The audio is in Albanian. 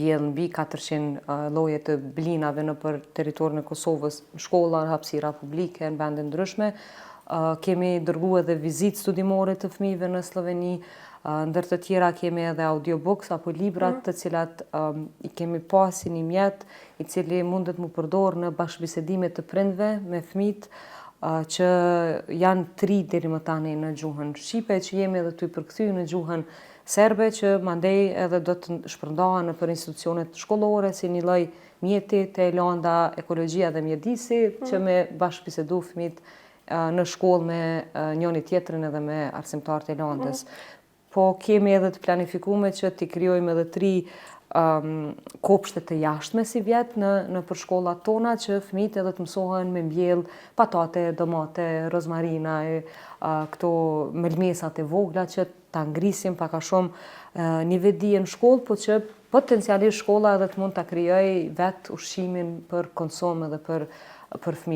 mbjell mbi 400 lloje të blinave nëpër territorin e Kosovës, shkolla, hapësira publike në vende ndryshme. Kemi dërguar edhe vizitë studimore të fëmijëve në Sloveni, ndër të tjera kemi edhe audiobooks apo libra të cilat i kemi pas si një mjet i cili mundet mu përdor në bashkëbisedimet të prindve me fëmijët që janë 3 deri më tani në gjuhën shqipe, që jemi edhe të i përkthyer në gjuhën serbe, që mandej edhe do të shpërndahen nëpër institucionet shkollore si një lloj mjeti te landa ekologjia dhe mjedisi, që me bashkëbisedu fëmijët në shkollë me njëri tjetrin edhe me arsimtarët e landës. Po kemi edhe të planifikuar që t'i krijojmë edhe 3 kopshte të jashtme si vjet në për shkollat tona, që fëmijët edhe të mësohen me mbjell patate, domate, rozmarina, këto melmesat e vogla që ta ngrisim pak a shumë një vedi në shkollë, po që potencialisht shkolla edhe të mund ta krijojë vet ushqimin për konsum edhe për fëmijë.